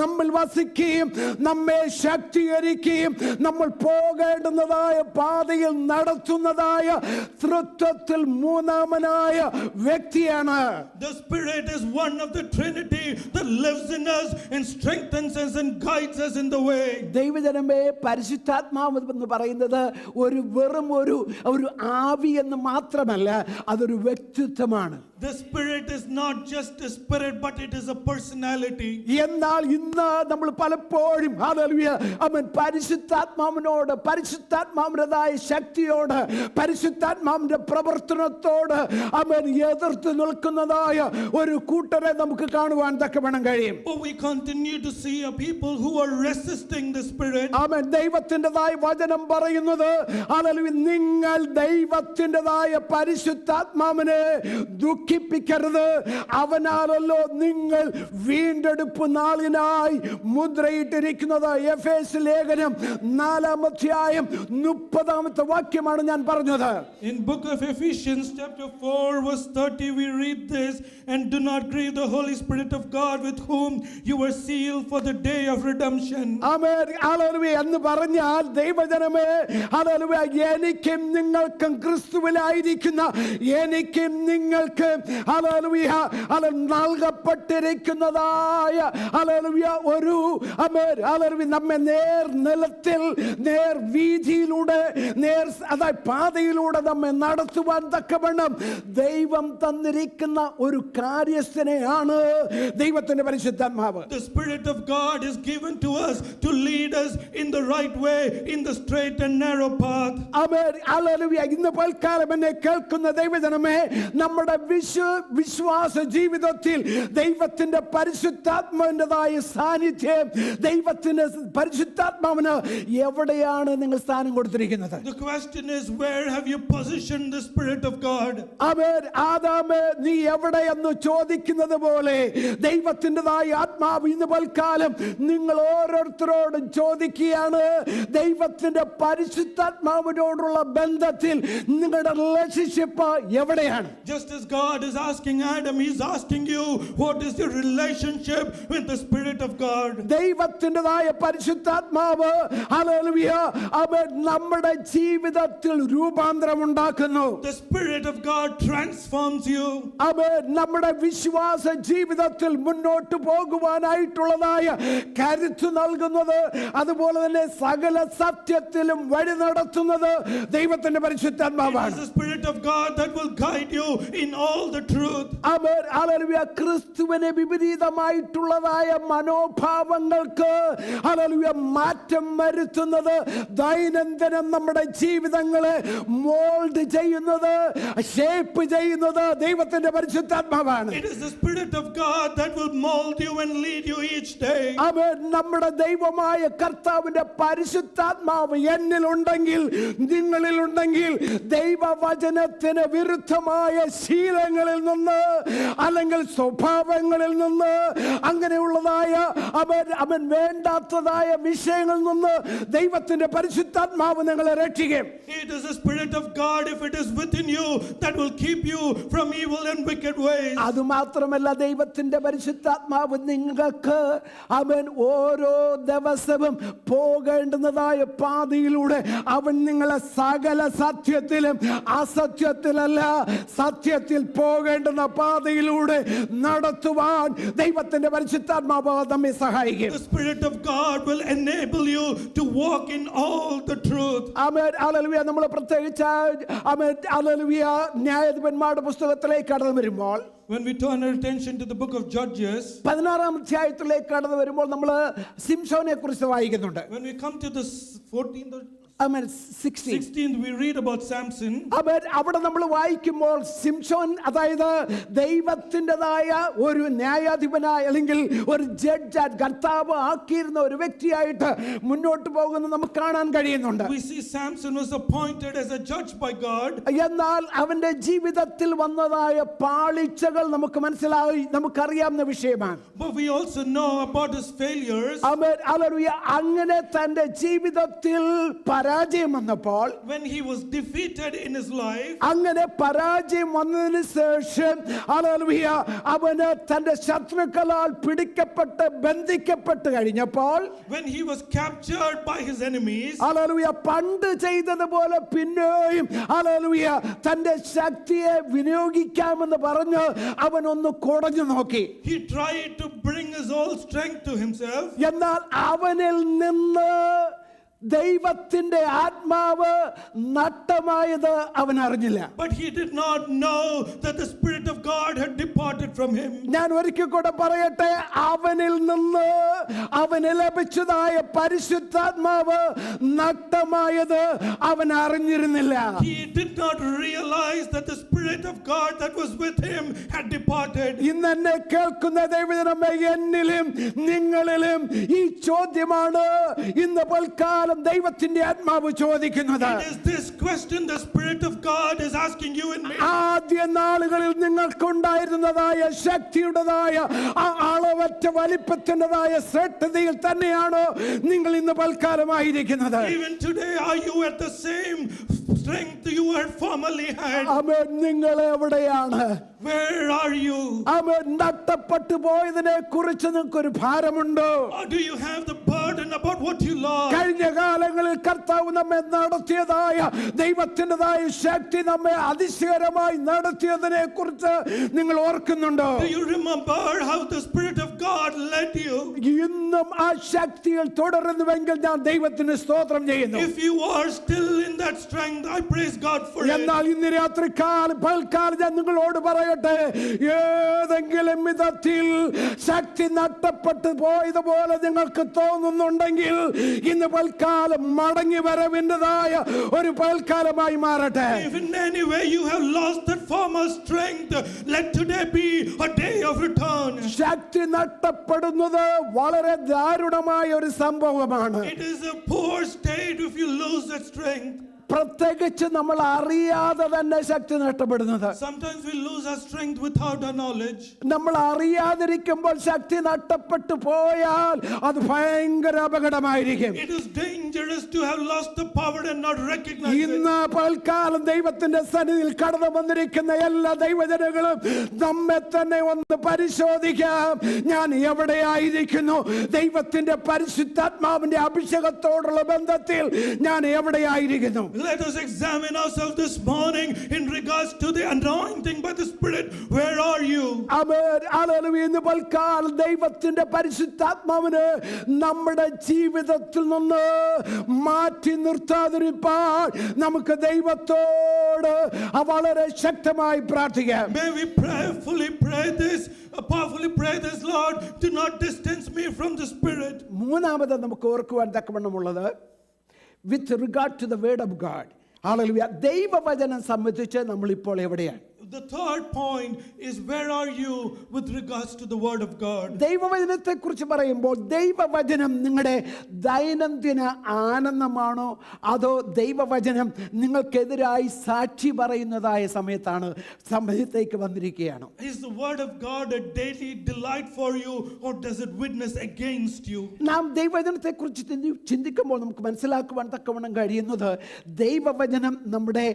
Speaker 1: നമ്മിൽ വസിക്കുകയും നമ്മെ ശക്തീകരിക്കുകയും നമ്മൾ പോകേണ്ടുന്നതായ പാതയിൽ നടത്തുന്നതായ തൃത്വത്തിൽ മൂന്നാമനായ വ്യക്തിയാണ്.
Speaker 2: The Spirit is one of the Trinity that lives in us and strengthens us and guides us in the way.
Speaker 1: ദൈവജനമേ, പരിശുദ്ധാത്മാവ് എന്ന് പറയുന്നത് വെറും ഒരു ആവി എന്ന് മാത്രമല്ല, അതൊരു വ്യക്തിത്വമാണ്.
Speaker 2: The Spirit is not just a spirit, but it is a personality.
Speaker 1: എന്നാൽ ഇന്ന് നമ്മൾ പലപ്പോഴും ഹല്ലേലൂയ ആമേൻ പരിശുദ്ധാത്മാവിനോട്, പരിശുദ്ധാത്മാവിൻ്റെതായ ശക്തിയോട്, പരിശുദ്ധാത്മാവിന്റെ പ്രവർത്തനത്തോട് ആമേൻ എതിർത്ത് നിൽക്കുന്നതായ ഒരു കൂട്ടരെ നമുക്ക് കാണുവാൻ തക്കവണ്ണം കഴിയും.
Speaker 2: Oh, we continue to see a people who are resisting the Spirit.
Speaker 1: ആമേൻ. ദൈവത്തിൻ്റെതായ വചനം പറയുന്നത് ഹല്ലേലൂയ നിങ്ങൾ ദൈവത്തിൻ്റെതായ പരിശുദ്ധാത്മാവിനെ ദുഃഖിപ്പിക്കരുത്, അവനാണല്ലോ നിങ്ങൾ വീണ്ടെടുപ്പ് നാളിനായി മുദ്രയിട്ടിരിക്കുന്നത്. എഫേസ്യ ലേഖനം 4:30 വാക്യമാണ് ഞാൻ പറഞ്ഞത്.
Speaker 2: In book of Ephesians chapter 4 verse 30 we read this, and do not grieve the Holy Spirit of God with whom you were sealed for the day of redemption.
Speaker 1: Amen. Hallelujah എന്ന് പറഞ്ഞാൽ ദൈവജനമേ, ഹല്ലേലൂയ എനിക്കും നിങ്ങൾക്കും ക്രിസ്തുവിലായിരിക്കുന്ന എനിക്കും നിങ്ങൾക്ക് hallelujah നൽകപ്പെട്ടിരിക്കുന്നതായ hallelujah ഒരു amen hallelujah നമ്മെ നിലത്തിൽ വീതിയിലൂടെ അതായത് പാതയിലൂടെ നമ്മെ നടത്തുവാൻ തക്കവണ്ണം ദൈവം തന്നിരിക്കുന്ന ഒരു കാര്യസ്ഥനെയാണ് ദൈവത്തിന്റെ പരിശുദ്ധാത്മാവ്.
Speaker 2: The Spirit of God is given to us to lead us in the right way, in the straight and narrow path.
Speaker 1: Amen. Hallelujah. ഇന്ന് പൽക്കാലം എന്നെ കേൾക്കുന്ന ദൈവജനമേ, നമ്മുടെ വിശ്വാസ ജീവിതത്തിൽ ദൈവത്തിന്റെ പരിശുദ്ധാത്മാവിൻ്റെതായ സാന്നിധ്യം, ദൈവത്തിന്റെ പരിശുദ്ധാത്മാവിന് എവിടെയാണ് നിങ്ങൾ സ്ഥാനം കൊടുത്തിരിക്കുന്നത്?
Speaker 2: The question is, where have you positioned the Spirit of God?
Speaker 1: ആമേൻ. ആദാമേ, നീ എവിടെയെന്ന് ചോദിക്കുന്നത് പോലെ ദൈവത്തിൻ്റെതായ ആത്മാവ് ഇന്ന് പൽക്കാലം നിങ്ങൾ ഓരോരുത്തരോടും ചോദിക്കുകയാണ്. ദൈവത്തിന്റെ പരിശുദ്ധാത്മാവിനോടുള്ള ബന്ധത്തിൽ നിങ്ങളുടെ റിലേഷൻഷിപ്പ് എവിടെയാണ്?
Speaker 2: Just as God is asking Adam, he's asking you, what is your relationship with the Spirit of God?
Speaker 1: ദൈവത്തിൻ്റെതായ പരിശുദ്ധാത്മാവ് ഹല്ലേലൂയ അവൻ നമ്മുടെ ജീവിതത്തിൽ രൂപാന്തരം ഉണ്ടാക്കുന്നു.
Speaker 2: The Spirit of God transforms you.
Speaker 1: അവൻ നമ്മുടെ വിശ്വാസ ജീവിതത്തിൽ മുന്നോട്ട് പോകുവാനായിട്ടുള്ളതായ കരുത്ത് നൽകുന്നത്, അതുപോലെ തന്നെ സകല സത്യത്തിലും വഴി നടത്തുന്നത് ദൈവത്തിന്റെ പരിശുദ്ധാത്മാവാണ്.
Speaker 2: It is the Spirit of God that will guide you in all the truth.
Speaker 1: അവൻ ഹല്ലേലൂയ ക്രിസ്തുവിനെ വിപരീതമായിട്ടുള്ളതായ മനോഭാവങ്ങൾക്ക് ഹല്ലേലൂയ മാറ്റം വരുത്തുന്നത്, ദൈനംദിനം നമ്മുടെ ജീവിതങ്ങളെ മോൾഡ് ചെയ്യുന്നത്, ഷേപ്പ് ചെയ്യുന്നത് ദൈവത്തിന്റെ പരിശുദ്ധാത്മാവാണ്.
Speaker 2: It is the Spirit of God that will mold you and lead you each day.
Speaker 1: അവൻ നമ്മുടെ ദൈവമായ കർത്താവിന്റെ പരിശുദ്ധാത്മാവ് എന്നിലുണ്ടെങ്കിൽ, നിങ്ങളിലുണ്ടെങ്കിൽ ദൈവവചനത്തിന് വിരുദ്ധമായ ശീലങ്ങളിൽ നിന്ന് അല്ലെങ്കിൽ സ്വഭാവങ്ങളിൽ നിന്ന് അങ്ങനെയുള്ളതായ അവൻ വേണ്ടാത്തതായ വിഷയങ്ങളിൽ നിന്ന് ദൈവത്തിന്റെ പരിശുദ്ധാത്മാവ് നിങ്ങളെ രക്ഷിക്കും.
Speaker 2: It is the Spirit of God, if it is within you, that will keep you from evil and wicked ways.
Speaker 1: അതുമാത്രമല്ല, ദൈവത്തിന്റെ പരിശുദ്ധാത്മാവ് നിങ്ങൾക്ക് അവൻ ഓരോ ദിവസവും പോകേണ്ടുന്നതായ പാതയിലൂടെ അവൻ നിങ്ങളെ സകല സത്യത്തിലും അസത്യത്തിലല്ല സത്യത്തിൽ പോകേണ്ടുന്ന പാതയിലൂടെ നടത്തുവാൻ ദൈവത്തിന്റെ പരിശുദ്ധാത്മാവ് നമ്മെ സഹായിക്കും.
Speaker 2: The Spirit of God will enable you to walk in all the truth.
Speaker 1: Amen hallelujah. നമ്മൾ പ്രത്യേകിച്ച് ആമേൻ ഹല്ലേലൂയ ന്യായാധിപന്മാരുടെ പുസ്തകത്തിലേക്ക് കടന്നു വരുമ്പോൾ,
Speaker 2: when we turn our attention to the book of Judges,
Speaker 1: 16-ാം അധ്യായത്തിലേക്ക് കടന്നു വരുമ്പോൾ നമ്മൾ സിംസോനെ കുറിച്ച് വായിക്കുന്നുണ്ട്.
Speaker 2: when we come to the 14th or
Speaker 1: amen 16.
Speaker 2: 16th, we read about Samson.
Speaker 1: ആമേൻ അവിടെ നമ്മൾ വായിക്കുമ്പോൾ സിംസോൻ അതായത് ദൈവത്തിൻ്റെതായ ഒരു ന്യായാധിപനായി അല്ലെങ്കിൽ ഒരു ജഡ്ജായി കർത്താവ് ആക്കിയിരുന്ന ഒരു വ്യക്തിയായിട്ട് മുന്നോട്ട് പോകുന്നത് നമുക്ക് കാണാൻ കഴിയുന്നുണ്ട്.
Speaker 2: We see Samson was appointed as a judge by God.
Speaker 1: എന്നാൽ അവന്റെ ജീവിതത്തിൽ വന്നതായ പാളിച്ചകൾ നമുക്ക് മനസ്സിലായി, നമുക്കറിയാവുന്ന വിഷയമാണ്.
Speaker 2: But we also know about his failures.
Speaker 1: Amen hallelujah. അങ്ങനെ തന്റെ ജീവിതത്തിൽ പരാജയം വന്നപ്പോൾ,
Speaker 2: When he was defeated in his life,
Speaker 1: അങ്ങനെ പരാജയം വന്നതിന് ശേഷം ഹല്ലേലൂയ അവന് തന്റെ ശത്രുക്കളാൽ പിടിക്കപ്പെട്ട് ബന്ധിക്കപ്പെട്ട് കഴിഞ്ഞപ്പോൾ,
Speaker 2: when he was captured by his enemies,
Speaker 1: hallelujah പണ്ട് ചെയ്തതുപോലെ പിന്നെയും ഹല്ലേലൂയ തന്റെ ശക്തിയെ വിനിയോഗിക്കാമെന്ന് പറഞ്ഞ് അവൻ ഒന്ന് കുടഞ്ഞു നോക്കി.
Speaker 2: he tried to bring his whole strength to himself.
Speaker 1: എന്നാൽ അവനിൽ നിന്ന് ദൈവത്തിന്റെ ആത്മാവ് നഷ്ടമായത് അവൻ അറിഞ്ഞില്ല.
Speaker 2: But he did not know that the Spirit of God had departed from him.
Speaker 1: ഞാൻ ഒരിക്കൽ കൂടെ പറയട്ടെ, അവനിൽ നിന്ന് അവന് ലഭിച്ചതായ പരിശുദ്ധാത്മാവ് നഷ്ടമായത് അവൻ അറിഞ്ഞിരുന്നില്ല.
Speaker 2: He did not realize that the Spirit of God that was with him had departed.
Speaker 1: ഇന്ന് എന്നെ കേൾക്കുന്ന ദൈവജനമേ, എന്നിലും നിങ്ങളിലും ഈ ചോദ്യമാണ് ഇന്ന് പൽക്കാലം ദൈവത്തിന്റെ ആത്മാവ് ചോദിക്കുന്നത്.
Speaker 2: It is this question the Spirit of God is asking you and me.
Speaker 1: ആദ്യ നാളുകളിൽ നിങ്ങൾക്കുണ്ടായിരുന്നതായ ശക്തിയുടേതായ ആ അളവറ്റ വലിപ്പത്തിൻ്റെതായ ശ്രേഷ്ഠതയിൽ തന്നെയാണോ നിങ്ങൾ ഇന്ന് പൽക്കാലമായിരിക്കുന്നത്?
Speaker 2: Even today, are you at the same strength you had formerly had?
Speaker 1: ആമേൻ. നിങ്ങൾ എവിടെയാണ്?
Speaker 2: Where are you?
Speaker 1: ആമേൻ. നഷ്ടപ്പെട്ടു പോയതിനെ കുറിച്ച് നിങ്ങൾക്കൊരു ഭാരമുണ്ടോ?
Speaker 2: Or do you have the burden about what you lost?
Speaker 1: കഴിഞ്ഞ കാലങ്ങളിൽ കർത്താവ് നമ്മെ നടത്തിയതായ ദൈവത്തിൻ്റെതായ ശക്തി നമ്മെ അതിശയകരമായി നടത്തിയതിനെ കുറിച്ച് നിങ്ങൾ ഓർക്കുന്നുണ്ടോ?
Speaker 2: Do you remember how the Spirit of God led you?
Speaker 1: ഇന്നും ആ ശക്തിയിൽ തുടരുന്നുവെങ്കിൽ ഞാൻ ദൈവത്തിന് സ്തോത്രം ചെയ്യുന്നു.
Speaker 2: If you are still in that strength, I praise God for it.
Speaker 1: എന്നാൽ ഇന്ന് രാത്രി പൽക്കാലം ഞാൻ നിങ്ങളോട് പറയട്ടെ, ഏതെങ്കിലും വിധത്തിൽ ശക്തി നഷ്ടപ്പെട്ടു പോയതുപോലെ നിങ്ങൾക്ക് തോന്നുന്നുണ്ടെങ്കിൽ ഇന്ന് പൽക്കാലം മടങ്ങി വരവിൻ്റെതായ ഒരു പൽക്കാലമായി മാറട്ടെ.
Speaker 2: If in any way you have lost that former strength, let today be a day of return.
Speaker 1: ശക്തി നഷ്ടപ്പെടുന്നത് വളരെ ദാരുണമായ ഒരു സംഭവമാണ്.
Speaker 2: It is a poor state if you lose that strength.
Speaker 1: പ്രത്യേകിച്ച് നമ്മൾ അറിയാതെ തന്നെ ശക്തി നഷ്ടപ്പെടുന്നത്.
Speaker 2: Sometimes we lose our strength without our knowledge.
Speaker 1: നമ്മൾ അറിയാതിരിക്കുമ്പോൾ ശക്തി നഷ്ടപ്പെട്ടു പോയാൽ അത് ഭയങ്കര അപകടമായിരിക്കും.
Speaker 2: It is dangerous to have lost the power and not recognize it.
Speaker 1: ഇന്ന് പൽക്കാലം ദൈവത്തിന്റെ സന്നിധിയിൽ കടന്നു വന്നിരിക്കുന്ന എല്ലാ ദൈവജനങ്ങളും നമ്മെ തന്നെ ഒന്ന് പരിശോധിക്കാം. ഞാൻ എവിടെയായിരിക്കുന്നു? ദൈവത്തിന്റെ പരിശുദ്ധാത്മാവിന്റെ അഭിഷേകത്തോടുള്ള ബന്ധത്തിൽ ഞാൻ എവിടെയായിരിക്കുന്നു?
Speaker 2: Let us examine ourselves this morning in regards to the anointing by the Spirit. Where are you?
Speaker 1: Amen hallelujah. ഇന്ന് പൽക്കാലം ദൈവത്തിന്റെ പരിശുദ്ധാത്മാവിന് നമ്മുടെ ജീവിതത്തിൽ നിന്ന് മാറ്റി നിർത്താതിരിക്കാൻ നമുക്ക് ദൈവത്തോട് വളരെ ശക്തമായി പ്രാർത്ഥിക്കാം.
Speaker 2: May we powerfully pray this, Lord, do not distance me from the Spirit.
Speaker 1: മൂന്നാമത് നമുക്ക് ഓർക്കുവാൻ തക്കവണ്ണമുള്ളത് with regard to the word of God. Hallelujah. ദൈവവചനം സംബന്ധിച്ച് നമ്മൾ ഇപ്പോൾ എവിടെയാണ്?
Speaker 2: The third point is, where are you with regards to the word of God?
Speaker 1: ദൈവവചനത്തെ കുറിച്ച് പറയുമ്പോൾ ദൈവവചനം നിങ്ങളുടെ ദൈനംദിന ആനന്ദമാണോ അതോ ദൈവവചനം നിങ്ങൾക്കെതിരായി സാക്ഷി പറയുന്നതായ സമയത്തേക്ക് വന്നിരിക്കുകയാണോ?
Speaker 2: Is the word of God a daily delight for you, or does it witness against you?
Speaker 1: നാം ദൈവവചനത്തെ കുറിച്ച് ചിന്തിക്കുമ്പോൾ നമുക്ക് മനസ്സിലാക്കുവാൻ തക്കവണ്ണം കഴിയുന്നത് ദൈവവചനം നമ്മുടെ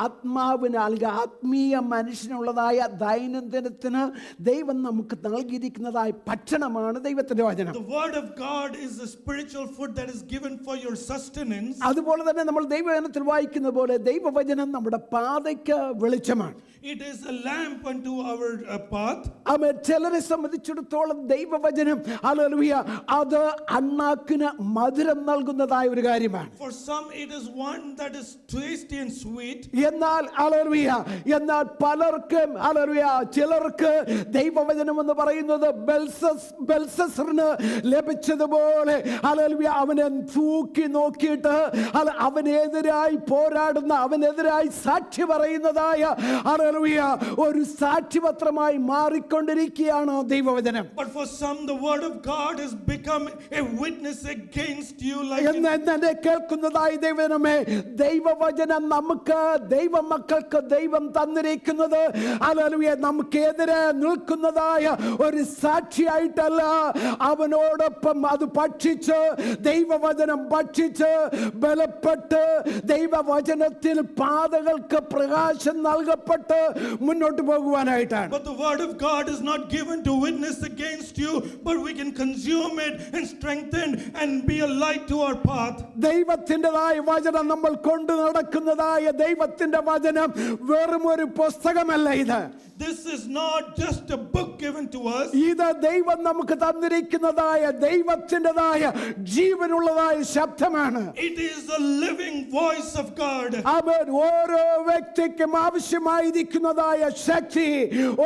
Speaker 1: ആത്മാവിന് അല്ലെങ്കിൽ ആത്മീയ മനുഷ്യനുള്ളതായ ദൈനംദിനത്തിന് ദൈവം നമുക്ക് നൽകിയിരിക്കുന്നതായ ഭക്ഷണമാണ് ദൈവത്തിന്റെ വചനം.
Speaker 2: The word of God is the spiritual food that is given for your sustenance.
Speaker 1: അതുപോലെ തന്നെ നമ്മൾ ദൈവവചനത്തിൽ വായിക്കുന്ന പോലെ ദൈവവചനം നമ്മുടെ പാതയ്ക്ക് വെളിച്ചമാണ്.
Speaker 2: It is a lamp unto our path.
Speaker 1: ആമേൻ. ചിലരെ സംബന്ധിച്ചിടത്തോളം ദൈവവചനം ഹല്ലേലൂയ അത് അണ്ണാക്കിന് മധുരം നൽകുന്നതായ ഒരു കാര്യമാണ്.
Speaker 2: For some it is one that is tasty and sweet.
Speaker 1: എന്നാൽ ഹല്ലേലൂയ എന്നാൽ പലർക്കും ഹല്ലേലൂയ ചിലർക്ക് ദൈവവചനം എന്ന് പറയുന്നത് ബെൽസസ്സറിന് ലഭിച്ചതുപോലെ ഹല്ലേലൂയ അവനെ തൂക്കി നോക്കിയിട്ട് അവനെതിരായി പോരാടുന്ന അവനെതിരായി സാക്ഷി പറയുന്നതായ ഹല്ലേലൂയ ഒരു സാക്ഷ്യപത്രമായി മാറിക്കൊണ്ടിരിക്കുകയാണ് ദൈവവചനം.
Speaker 2: But for some the word of God has become a witness against you. Like
Speaker 1: എന്നെ കേൾക്കുന്നതായി ദൈവമേ, ദൈവവചനം നമുക്ക് ദൈവമക്കൾക്ക് ദൈവം തന്നിരിക്കുന്നത് ഹല്ലേലൂയ നമുക്കെതിരെ നിൽക്കുന്നതായ ഒരു സാക്ഷിയായിട്ടല്ല, അവനോടൊപ്പം അത് ഭക്ഷിച്ച് ദൈവവചനം ഭക്ഷിച്ച് ബലപ്പെട്ട് ദൈവവചനത്തിൽ പാതകൾക്ക് പ്രകാശം നൽകപ്പെട്ട് മുന്നോട്ട് പോകുവാനായിട്ടാണ്.
Speaker 2: But the word of God is not given to witness against you, but we can consume it and strengthen and be a light to our path.
Speaker 1: ദൈവത്തിൻ്റെതായ വചനം നമ്മൾ കൊണ്ടു നടക്കുന്നതായ ദൈവത്തിന്റെ വചനം വെറും ഒരു പുസ്തകമല്ല.
Speaker 2: This is not just a book given to us.
Speaker 1: ഇത് ദൈവം നമുക്ക് തന്നിരിക്കുന്നതായ ദൈവത്തിൻ്റെതായ ജീവനുള്ളതായ ശബ്ദമാണ്.
Speaker 2: It is the living voice of God.
Speaker 1: അവൻ ഓരോ വ്യക്തിക്കും ആവശ്യമായിരിക്കുന്നതായ ശക്തി,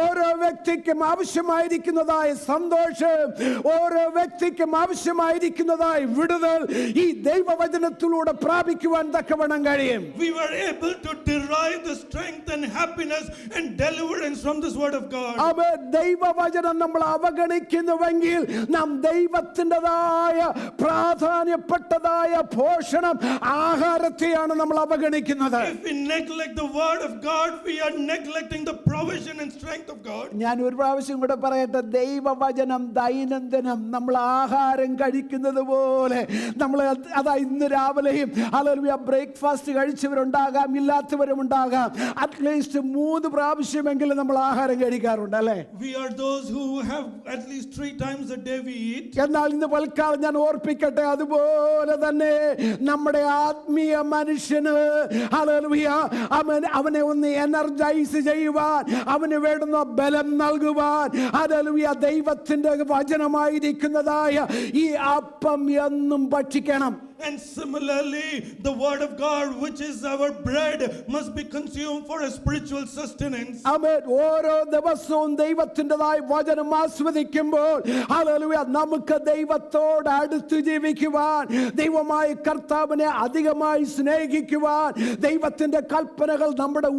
Speaker 1: ഓരോ വ്യക്തിക്കും ആവശ്യമായിരിക്കുന്നതായ സന്തോഷം, ഓരോ വ്യക്തിക്കും ആവശ്യമായിരിക്കുന്നതായ വിടുതൽ ഈ ദൈവവചനത്തിലൂടെ പ്രാപിക്കുവാൻ തക്കവണ്ണം കഴിയും.
Speaker 2: We were able to derive the strength and happiness and deliverance from this word of God.
Speaker 1: അവൻ ദൈവവചനം നമ്മൾ അവഗണിക്കുന്നുവെങ്കിൽ നാം ദൈവത്തിൻ്റെതായ പ്രാധാന്യപ്പെട്ടതായ പോഷണം ആഹാരത്തെയാണ് നമ്മൾ അവഗണിക്കുന്നത്.
Speaker 2: If we neglect the word of God, we are neglecting the provision and strength of God.
Speaker 1: ഞാൻ ഒരു പ്രാവശ്യം കൂടെ പറയട്ടെ, ദൈവവചനം ദൈനംദിനം നമ്മൾ ആഹാരം കഴിക്കുന്നത് പോലെ നമ്മൾ അതാ ഇന്ന് രാവിലെയും ഹല്ലേലൂയ ബ്രേക്ക്ഫാസ്റ്റ് കഴിച്ചവരുണ്ടാകാം, ഇല്ലാത്തവരും ഉണ്ടാകാം. അറ്റ്ലീസ്റ്റ് 3 പ്രാവശ്യമെങ്കിലും നമ്മൾ ആഹാരം കഴിക്കാറുണ്ട് അല്ലേ?
Speaker 2: We are those who have at least 3 times a day we eat.
Speaker 1: എന്നാൽ ഇന്ന് പൽക്കാലം ഞാൻ ഓർപ്പിക്കട്ടെ, അതുപോലെ തന്നെ നമ്മുടെ ആത്മീയ മനുഷ്യന് ഹല്ലേലൂയ അവനെ ഒന്ന് എനർജൈസ് ചെയ്യുവാൻ, അവന് വേണ്ടുന്ന ബലം നൽകുവാൻ ഹല്ലേലൂയ ദൈവത്തിന്റെ വചനമായിരിക്കുന്നതായ ഈ അപ്പം എന്നും ഭക്ഷിക്കണം.
Speaker 2: And similarly, the word of God, which is our bread, must be consumed for a spiritual sustenance.
Speaker 1: ആമേൻ. ഓരോ ദിവസവും ദൈവത്തിൻ്റെതായ വചനം ആസ്വദിക്കുമ്പോൾ ഹല്ലേലൂയ നമുക്ക് ദൈവത്തോട് അടുത്ത് ജീവിക്കുവാൻ, ദൈവമായ കർത്താവിനെ അധികമായി സ്നേഹിക്കുവാൻ, ദൈവത്തിന്റെ കൽപ്പനകൾ നമ്മുടെ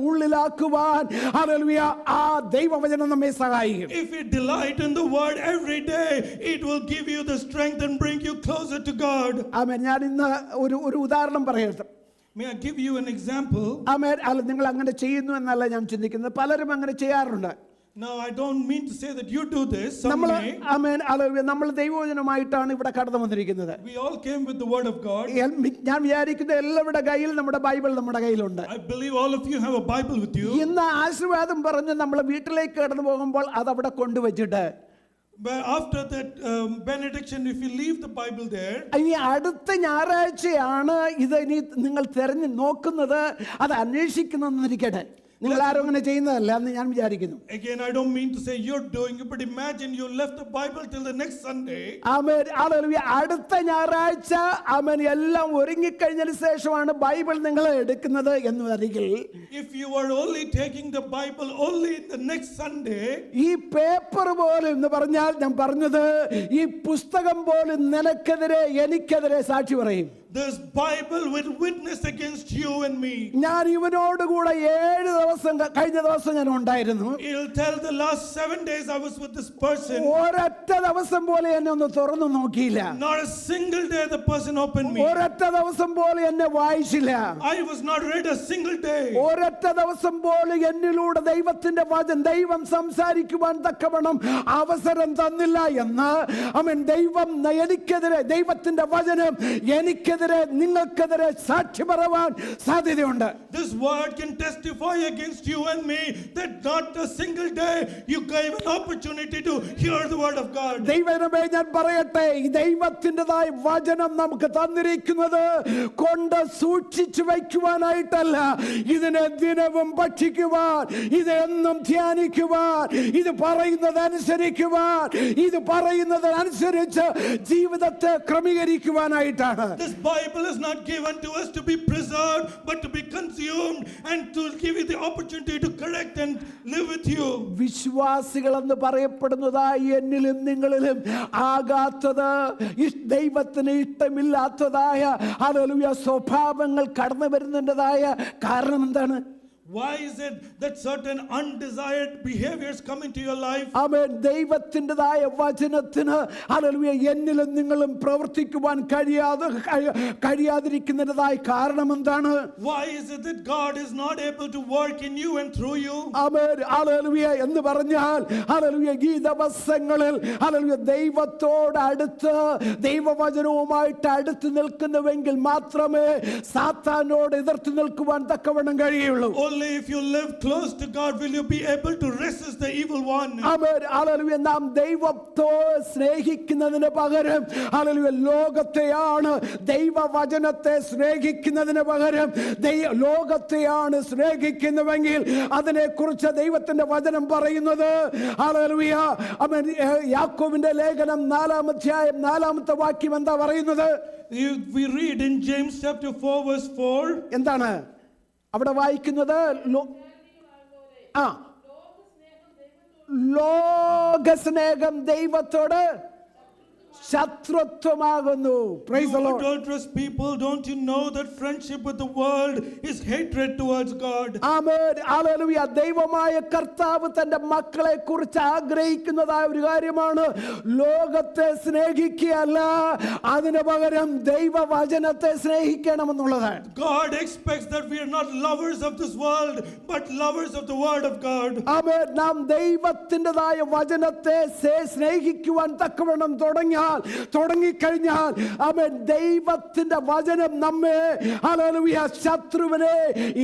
Speaker 1: ഉള്ളിലാക്കുവാൻ ഹല്ലേലൂയ ആ ദൈവവചനം നമ്മെ സഹായിക്കും.
Speaker 2: If you delight in the word every day, it will give you the strength and bring you closer to God.
Speaker 1: ആമേൻ. ഞാൻ ഇന്ന് ഒരു ഉദാഹരണം പറയട്ടെ.
Speaker 2: May I give you an example?
Speaker 1: ആമേൻ. അല്ല, നിങ്ങൾ അങ്ങനെ ചെയ്യുന്നു എന്നല്ല ഞാൻ ചിന്തിക്കുന്നത്, പലരും അങ്ങനെ ചെയ്യാറുണ്ട്.
Speaker 2: Now I don't mean to say that you do this. Some
Speaker 1: നമ്മൾ
Speaker 2: may.
Speaker 1: ആമേൻ നമ്മൾ ദൈവവചനമായിട്ടാണ് ഇവിടെ കടന്നു വന്നിരിക്കുന്നത്.
Speaker 2: We all came with the word of God.
Speaker 1: ഞാൻ വിചാരിക്കുന്ന എല്ലാവരുടെ കയ്യിൽ നമ്മുടെ ബൈബിൾ നമ്മുടെ കയ്യിലുണ്ട്.
Speaker 2: I believe all of you have a Bible with you.
Speaker 1: ഇന്ന് ആശീർവാദം പറഞ്ഞ് നമ്മൾ വീട്ടിലേക്ക് കടന്നു പോകുമ്പോൾ അത് അവിടെ കൊണ്ടുവച്ചിട്ട്
Speaker 2: But after that benediction, if you leave the Bible there,
Speaker 1: ഇനി അടുത്ത ഞായറാഴ്ചയാണ് ഇത് ഇനി നിങ്ങൾ തിരഞ്ഞു നോക്കുന്നത്, അത് അന്വേഷിക്കുന്നതെന്നിരിക്കട്ടെ. നിങ്ങൾ ആരും അങ്ങനെ ചെയ്യുന്നതല്ല എന്ന് ഞാൻ വിചാരിക്കുന്നു.
Speaker 2: again, I don't mean to say you're doing it, but imagine you left the Bible till the next Sunday.
Speaker 1: ആമേൻ. അടുത്ത ഞായറാഴ്ച ആമേൻ എല്ലാം ഒരുങ്ങിക്കഴിഞ്ഞതിന് ശേഷമാണ് ബൈബിൾ നിങ്ങൾ എടുക്കുന്നത് എന്ന് വരികിൽ,
Speaker 2: If you are only taking the Bible only the next Sunday,
Speaker 1: ഈ paper പോലും എന്ന് പറഞ്ഞാൽ ഞാൻ പറഞ്ഞത് ഈ പുസ്തകം പോലും നിനക്കെതിരെ എനിക്കെതിരെ സാക്ഷി പറയും.
Speaker 2: this Bible will witness against you and me.
Speaker 1: ഞാൻ ഇവനോടുകൂടെ 7 ദിവസം കഴിഞ്ഞ ദിവസം ഞാൻ ഉണ്ടായിരുന്നു.
Speaker 2: He'll tell the last 7 days I was with this person.
Speaker 1: ഒരൊറ്റ ദിവസം പോലെ എന്നെ ഒന്ന് തുറന്നു നോക്കിയില്ല.
Speaker 2: Not a single day the person opened me.
Speaker 1: ഒരൊറ്റ ദിവസം പോലെ എന്നെ വായിച്ചില്ല.
Speaker 2: I was not read a single day.
Speaker 1: ഒരൊറ്റ ദിവസം പോലെ എന്നിലൂടെ ദൈവത്തിന്റെ വചനം ദൈവം സംസാരിക്കുവാൻ തക്കവണ്ണം അവസരം തന്നില്ല എന്ന് അവൻ ദൈവം എനിക്കെതിരെ ദൈവത്തിന്റെ വചനം എനിക്കെതിരെ ഇതിനെതിരെ നിങ്ങൾക്കെതിരെ സാക്ഷി പറയാൻ സാധ്യതയുണ്ട്.
Speaker 2: This word can testify against you and me that not a single day you gave an opportunity to hear the word of God.
Speaker 1: ദൈവമേ, ഞാൻ പറയട്ടെ, ഈ ദൈവത്തിൻ്റെതായ വചനം നമുക്ക് തന്നിരിക്കുന്നത് കൊണ്ട് സൂക്ഷിച്ചു വയ്ക്കുവാനായിട്ടല്ല, ഇതിനെ ദിനവും ഭക്ഷിക്കുവാൻ, ഇത് എന്നും ധ്യാനിക്കുവാൻ, ഇത് പറയുന്നതനുസരിക്കുവാൻ, ഇത് പറയുന്നതനുസരിച്ച് ജീവിതത്തെ ക്രമീകരിക്കുവാനായിട്ടാണ്.
Speaker 2: This Bible is not given to us to be preserved but to be consumed and to give you the opportunity to correct and live with you.
Speaker 1: വിശ്വാസികൾ എന്ന് പറയപ്പെടുന്നതായി എന്നിലും നിങ്ങളിലും ആകാത്തത്, ദൈവത്തിന് ഇഷ്ടമില്ലാത്തതായ ഹല്ലേലൂയ സ്വഭാവങ്ങൾ കടന്നു വരുന്നതിൻ്റെതായ കാരണം എന്താണ്?
Speaker 2: Why is it that certain undesired behaviors come into your life?
Speaker 1: ആമേൻ. ദൈവത്തിൻ്റെതായ വചനത്തിന് ഹല്ലേലൂയ എന്നിലും നിങ്ങളും പ്രവർത്തിക്കുവാൻ കഴിയാതിരിക്കുന്നതിൻ്റെതായ കാരണം എന്താണ്?
Speaker 2: Why is it that God is not able to work in you and through you?
Speaker 1: Amen. Hallelujah എന്ന് പറഞ്ഞാൽ ഹല്ലേലൂയ ഈ ദിവസങ്ങളിൽ ഹല്ലേലൂയ ദൈവത്തോട് അടുത്ത് ദൈവവചനവുമായിട്ട് അടുത്ത് നിൽക്കുന്നുവെങ്കിൽ മാത്രമേ സാത്താനോട് എതിർത്ത് നിൽക്കുവാൻ തക്കവണ്ണം കഴിയുള്ളൂ.
Speaker 2: Only if you live close to God will you be able to resist the evil one.
Speaker 1: Amen. Hallelujah. നാം ദൈവത്തെ സ്നേഹിക്കുന്നതിന് പകരം ഹല്ലേലൂയ ലോകത്തെയാണ്, ദൈവവചനത്തെ സ്നേഹിക്കുന്നതിന് പകരം ലോകത്തെയാണ് സ്നേഹിക്കുന്നുവെങ്കിൽ അതിനെക്കുറിച്ച് ദൈവത്തിന്റെ വചനം പറയുന്നത് ഹല്ലേലൂയ. ആമേൻ. യാക്കോബിന്റെ ലേഖനം 4-ാം അധ്യായം 4-ാമത്തെ വാക്യം എന്താ പറയുന്നത്?
Speaker 2: We read in James chapter 4 verse 4.
Speaker 1: എന്താണ് അവിടെ വായിക്കുന്നത്? ലോകസ്നേഹം ദൈവത്തോട് ശത്രുത്വമാകുന്നു. Praise the Lord.
Speaker 2: Adulterous people, don't you know that friendship with the world is hatred towards God?
Speaker 1: Amen. Hallelujah. ദൈവമായ കർത്താവ് തന്റെ മക്കളെ കുറിച്ച് ആഗ്രഹിക്കുന്നതായ ഒരു കാര്യമാണ് ലോകത്തെ സ്നേഹിക്കുകയല്ല, അതിനു പകരം ദൈവവചനത്തെ സ്നേഹിക്കണമെന്നുള്ളതാണ്.
Speaker 2: God expects that we are not lovers of this world but lovers of the word of God.
Speaker 1: ആമേൻ. നാം ദൈവത്തിൻ്റെതായ വചനത്തെ സ്നേഹിക്കുവാൻ തക്കവണ്ണം തുടങ്ങിക്കഴിഞ്ഞാൽ ആമേൻ, ദൈവത്തിന്റെ വചനം നമ്മെ ഹല്ലേലൂയ ശത്രുവിനെ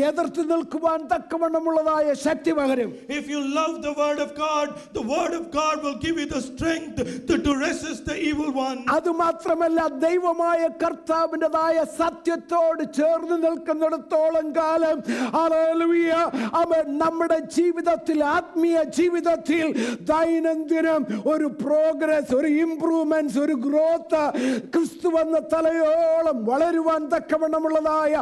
Speaker 1: എതിർത്ത് നിൽക്കുവാൻ തക്കവണ്ണമുള്ളതായ ശക്തി പകരും.
Speaker 2: If you love the word of God, the word of God will give you the strength to resist the evil one.
Speaker 1: അതുമാത്രമല്ല, ദൈവമായ കർത്താവിൻ്റെതായ സത്യത്തോട് ചേർന്ന് നിൽക്കുന്നിടത്തോളം കാലം ഹല്ലേലൂയ ആമേൻ, നമ്മുടെ ജീവിതത്തിൽ, ആത്മീയ ജീവിതത്തിൽ ദൈനംദിനം ഒരു പ്രോഗ്രസ്, ഒരു ഇംപ്രൂവ്മെന്റ്, ഒരു ഗ്രോത്ത്, ക്രിസ്തു വന്ന തലയോളം വളരുവാൻ തക്കവണ്ണമുള്ളതായ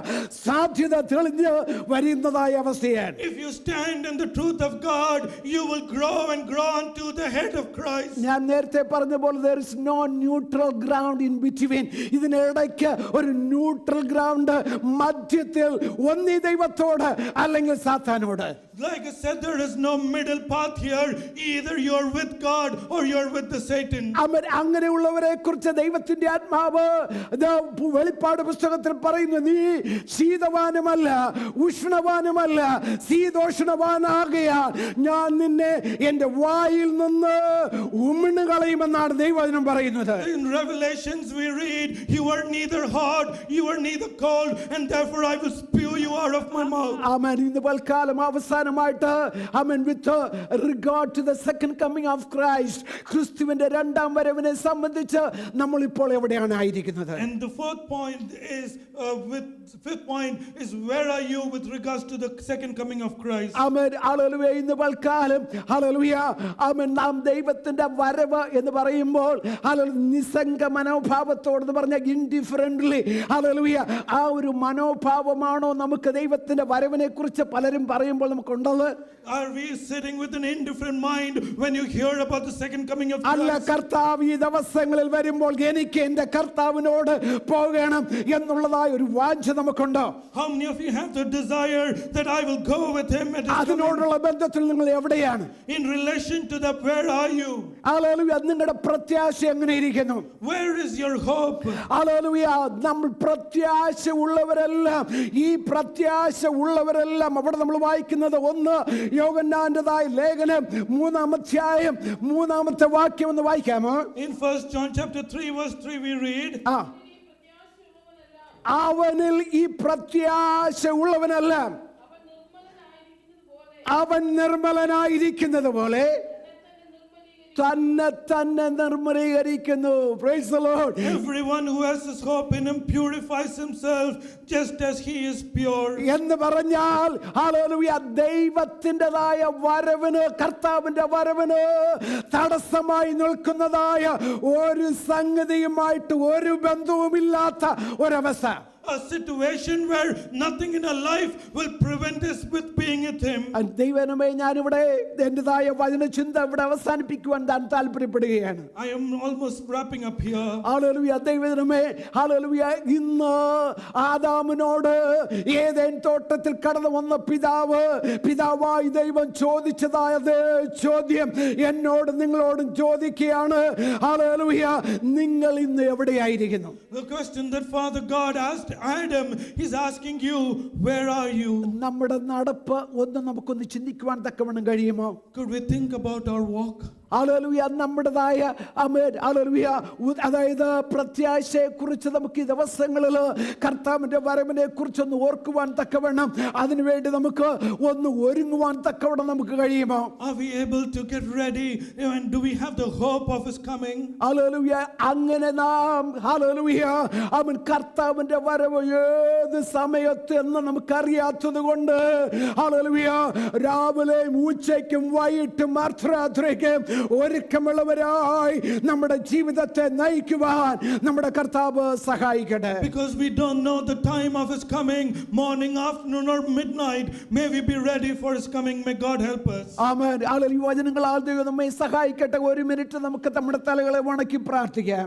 Speaker 1: സാധ്യത തെളിഞ്ഞ് വരുന്നതായ അവസ്ഥയാണ്.
Speaker 2: If you stand in the truth of God, you will grow and grow unto the head of Christ.
Speaker 1: ഞാൻ നേരത്തെ പറഞ്ഞ പോലെ there is no neutral ground in between. ഇതിനിടയ്ക്ക് ഒരു ന്യൂട്രൽ ഗ്രൗണ്ട്, മധ്യത്തിൽ ഒന്നീ ദൈവത്തോട് അല്ലെങ്കിൽ സാത്താനോട്.
Speaker 2: Like I said, there is no middle path here. Either you're with God or you're with the Satan.
Speaker 1: അങ്ങനെയുള്ളവരെ കുറിച്ച് ദൈവത്തിന്റെ ആത്മാവ് വെളിപ്പാട് പുസ്തകത്തിൽ പറയുന്നു, നീ ശീതവാനുമല്ല ഉഷ്ണവാനുമല്ല, ശീതോഷ്ണവാനാകയാൽ ഞാൻ നിന്നെ എന്റെ വായിൽ നിന്ന് ഉമിണുകളയുമെന്നാണ് ദൈവവചനം പറയുന്നത്.
Speaker 2: In Revelations we read, you are neither hot, you are neither cold, and therefore I will spew you out of my mouth.
Speaker 1: ആമേൻ. ഇന്ന് പൽക്കാലം അവസാനമായിട്ട് ആമേൻ, with regard to the second coming of Christ, ക്രിസ്തുവിന്റെ രണ്ടാം വരവിനെ സംബന്ധിച്ച് നമ്മൾ ഇപ്പോൾ എവിടെയാണ് ആയിരിക്കുന്നത്?
Speaker 2: And the fifth point is where are you with regards to the second coming of Christ?
Speaker 1: ആമേൻ. ഹല്ലേലൂയ. ഇന്ന് പൽക്കാലം ഹല്ലേലൂയ ആമേൻ, നാം ദൈവത്തിന്റെ വരവ് എന്ന് പറയുമ്പോൾ നിസ്സംഗ മനോഭാവത്തോട് പറഞ്ഞ ഇൻഡിഫറൻ്റ്ലി ഹല്ലേലൂയ ആ ഒരു മനോഭാവമാണോ നമുക്ക് ദൈവത്തിന്റെ വരവിനെ കുറിച്ച് പലരും പറയുമ്പോൾ നമുക്കുണ്ടത്?
Speaker 2: Are we sitting with an indifferent mind when you hear about the second coming of
Speaker 1: അല്ല,
Speaker 2: Christ?
Speaker 1: കർത്താവ് ഈ ദിവസങ്ങളിൽ വരുമ്പോൾ എനിക്ക് എന്റെ കർത്താവിനോട് പോകണം എന്നുള്ളതായ ഒരു വാഞ്ച നമുക്കുണ്ടോ?
Speaker 2: How many of you have the desire that I will go with him at his coming?
Speaker 1: അതിനോടുള്ള ബന്ധത്തിൽ നിങ്ങൾ എവിടെയാണ്?
Speaker 2: In relation to that, where are you?
Speaker 1: Hallelujah. നിങ്ങളുടെ പ്രത്യാശ എങ്ങനെ ഇരിക്കുന്നു?
Speaker 2: Where is your hope?
Speaker 1: Hallelujah. നമ്മൾ പ്രത്യാശ ഉള്ളവരെല്ലാം, ഈ പ്രത്യാശ ഉള്ളവരെല്ലാം അവിടെ നമ്മൾ വായിക്കുന്നത് 1 യോഹന്നാന്റേതായ ലേഖനം 3-ാം അധ്യായം 3-ാമത്തെ വാക്യം ഒന്ന് വായിക്കാമോ?
Speaker 2: In 1 John chapter 3 verse 3 we read,
Speaker 1: അവനിൽ ഈ പ്രത്യാശ ഉള്ളവനല്ല. അവൻ നിർമ്മലനായിരിക്കുന്നത് പോലെ തന്നെ തന്നെ നിർമ്മലീകരിക്കുന്നു. Praise the Lord.
Speaker 2: Everyone who has this hope in him purifies himself just as he is pure.
Speaker 1: എന്ന് പറഞ്ഞാൽ ഹല്ലേലൂയ, ദൈവത്തിൻ്റെതായ വരവിന്, കർത്താവിന്റെ വരവിന് തടസ്സമായി നിൽക്കുന്നതായ ഒരു സംഗതിയുമായിട്ട് ഒരു ബന്ധവുമില്ലാത്ത ഒരവസ്ഥ.
Speaker 2: A situation where nothing in our life will prevent us with being with him.
Speaker 1: ദൈവമേ, ഞാനിവിടെ എന്റേതായ വചനചിന്ത ഇവിടെ അവസാനിപ്പിക്കുവാൻ ഞാൻ താല്പര്യപ്പെടുകയാണ്.
Speaker 2: I am almost wrapping up here.
Speaker 1: Hallelujah, ദൈവമേ, ഹല്ലേലൂയ. ഇന്ന് ആദാമിനോട് ഏദെൻ തോട്ടത്തിൽ കടന്നു വന്ന പിതാവായി ദൈവം ചോദിച്ചതായ ചോദ്യം എന്നോട് നിങ്ങളോടും ചോദിക്കുകയാണ്. ഹല്ലേലൂയ, നിങ്ങൾ ഇന്ന് എവിടെയായിരിക്കുന്നു?
Speaker 2: The question that Father God asked Adam, he's asking you, where are you?
Speaker 1: നമ്മുടെ നടപ്പ് ഒന്ന് നമുക്കൊന്ന് ചിന്തിക്കുവാൻ തക്കവണ്ണം കഴിയുമോ?
Speaker 2: Could we think about our walk?
Speaker 1: Hallelujah, നമ്മുടേതായ ഹല്ലേലൂയ, അതായത് പ്രത്യാശയെ കുറിച്ച് നമുക്ക് ഈ ദിവസങ്ങളിൽ കർത്താവിന്റെ വരവിനെ കുറിച്ചൊന്ന് ഓർക്കുവാൻ തക്കവണ്ണം അതിനുവേണ്ടി നമുക്ക് ഒന്ന് ഒരുങ്ങുവാൻ തക്കവണ്ണം നമുക്ക് കഴിയുമോ?
Speaker 2: Are we able to get ready, and do we have the hope of his coming?
Speaker 1: Hallelujah, അങ്ങനെ നാം ഹല്ലേലൂയ അവൻ കർത്താവിന്റെ വരവ് ഏത് സമയത്ത് എന്ന് നമുക്കറിയാത്തത് കൊണ്ട് ഹല്ലേലൂയ രാവിലെയും ഉച്ചയ്ക്കും വൈകിട്ടും അർദ്ധരാത്രിക്കും ഒരുക്കമുള്ളവരായി നമ്മുടെ ജീവിതത്തെ നയിക്കുവാൻ നമ്മുടെ കർത്താവ് സഹായിക്കട്ടെ.
Speaker 2: Because we don't know the time of his coming, morning, afternoon or midnight, may we be ready for his coming. May God help us.
Speaker 1: Amen. Hallelujah, വചനങ്ങളാൽ ദൈവം നമ്മെ സഹായിക്കട്ടെ. ഒരു മിനിറ്റ് നമുക്ക് നമ്മുടെ തലകളെ വണക്കി പ്രാർത്ഥിക്കാം.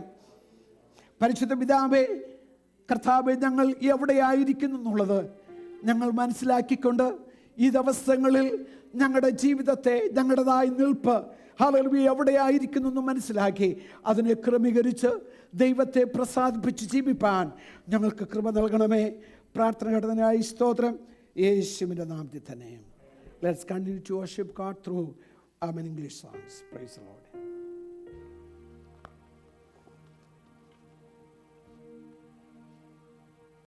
Speaker 1: പരിശുദ്ധ പിതാവേ, കർത്താവേ, ഞങ്ങൾ എവിടെയായിരിക്കുന്നു എന്നുള്ളത് ഞങ്ങൾ മനസ്സിലാക്കിക്കൊണ്ട് ഈ ദിവസങ്ങളിൽ ഞങ്ങളുടെ ജീവിതത്തെ, ഞങ്ങളുടേതായ നിൽപ്പ് ഹല്ലേലൂയ എവിടെയായിരിക്കുന്നു എന്ന് മനസ്സിലാക്കി അതിനെ ക്രമീകരിച്ച് ദൈവത്തെ പ്രസാദിപ്പിച്ച് ജീവിപ്പാൻ ഞങ്ങൾക്ക് കൃപ നൽകണമേ. പ്രാർത്ഥന ഘടനയായി സ്തോത്രം, യേശുവിൻ്റെ നാമത്തിൽ തന്നെ. Let's continue to worship God through English songs. Praise the Lord.